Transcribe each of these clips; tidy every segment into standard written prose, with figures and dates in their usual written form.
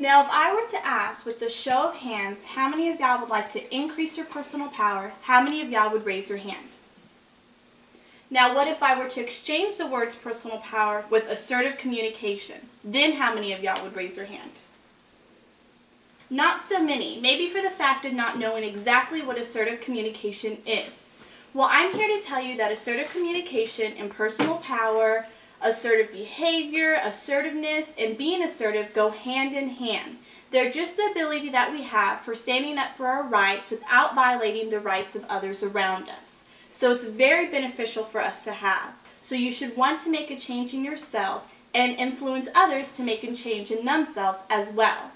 Now, if I were to ask with a show of hands, how many of y'all would like to increase your personal power, how many of y'all would raise your hand? Now, what if I were to exchange the words personal power with assertive communication? Then how many of y'all would raise your hand? Not so many, maybe for the fact of not knowing exactly what assertive communication is. Well, I'm here to tell you that assertive communication and personal power, assertive behavior, assertiveness, and being assertive go hand in hand. They're just the ability that we have for standing up for our rights without violating the rights of others around us. So it's very beneficial for us to have. So you should want to make a change in yourself and influence others to make a change in themselves as well.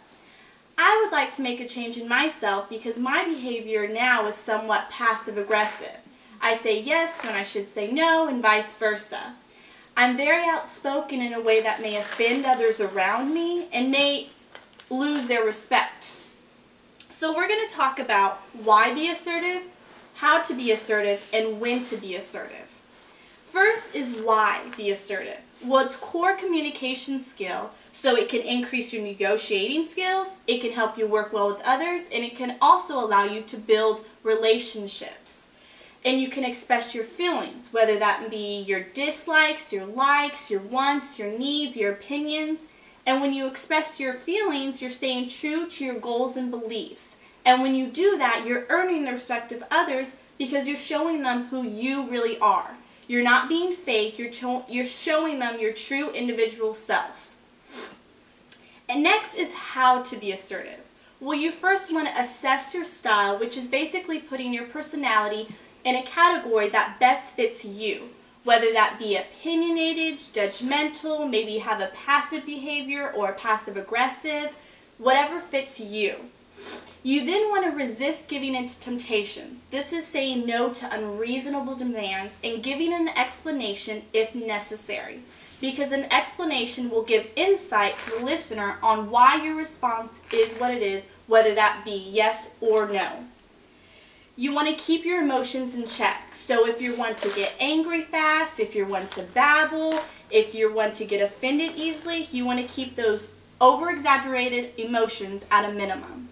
I would like to make a change in myself because my behavior now is somewhat passive-aggressive. I say yes when I should say no and vice versa. I'm very outspoken in a way that may offend others around me and may lose their respect. So we're going to talk about why be assertive, how to be assertive, and when to be assertive. First is why be assertive. Well, it's core communication skill, so it can increase your negotiating skills, it can help you work well with others, and it can also allow you to build relationships. And you can express your feelings, whether that be your dislikes, your likes, your wants, your needs, your opinions. And when you express your feelings, you're staying true to your goals and beliefs. And when you do that, you're earning the respect of others because you're showing them who you really are. You're not being fake, you're showing them your true individual self. And next is how to be assertive. Well, you first want to assess your style, which is basically putting your personality in a category that best fits you, whether that be opinionated, judgmental, maybe you have a passive behavior or passive-aggressive, whatever fits you. You then want to resist giving into temptations. This is saying no to unreasonable demands and giving an explanation if necessary, because an explanation will give insight to the listener on why your response is what it is, whether that be yes or no. You want to keep your emotions in check. So if you're one to get angry fast, if you're one to babble, if you're one to get offended easily, you want to keep those over-exaggerated emotions at a minimum.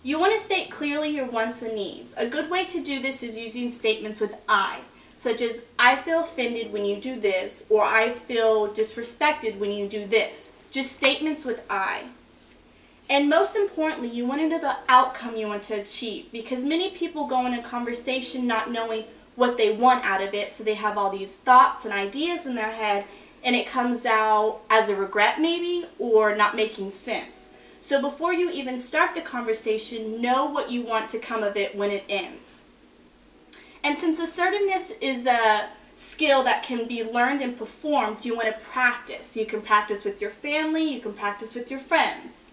You want to state clearly your wants and needs. A good way to do this is using statements with I, such as I feel offended when you do this, or I feel disrespected when you do this. Just statements with I. And most importantly, you want to know the outcome you want to achieve, because many people go in a conversation not knowing what they want out of it, so they have all these thoughts and ideas in their head, and it comes out as a regret maybe, or not making sense. So before you even start the conversation, know what you want to come of it when it ends. And since assertiveness is a skill that can be learned and performed, you want to practice. You can practice with your family, you can practice with your friends.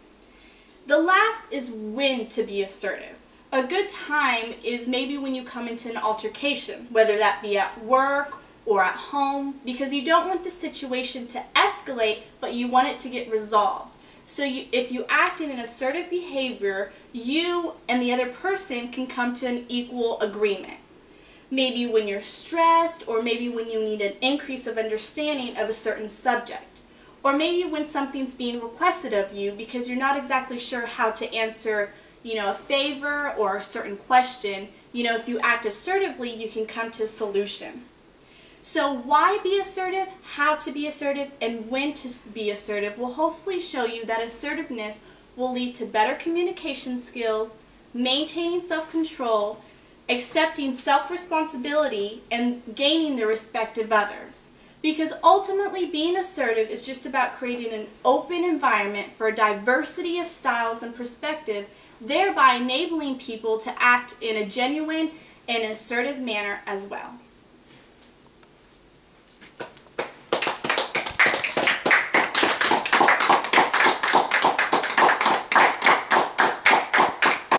The last is when to be assertive. A good time is maybe when you come into an altercation, whether that be at work or at home, because you don't want the situation to escalate, but you want it to get resolved. So if you act in an assertive behavior, you and the other person can come to an equal agreement. Maybe when you're stressed, or maybe when you need an increase of understanding of a certain subject. Or maybe when something's being requested of you because you're not exactly sure how to answer, a favor or a certain question. If you act assertively, you can come to a solution. So why be assertive, how to be assertive, and when to be assertive will hopefully show you that assertiveness will lead to better communication skills, maintaining self-control, accepting self-responsibility, and gaining the respect of others. Because ultimately being assertive is just about creating an open environment for a diversity of styles and perspective, thereby enabling people to act in a genuine and assertive manner as well.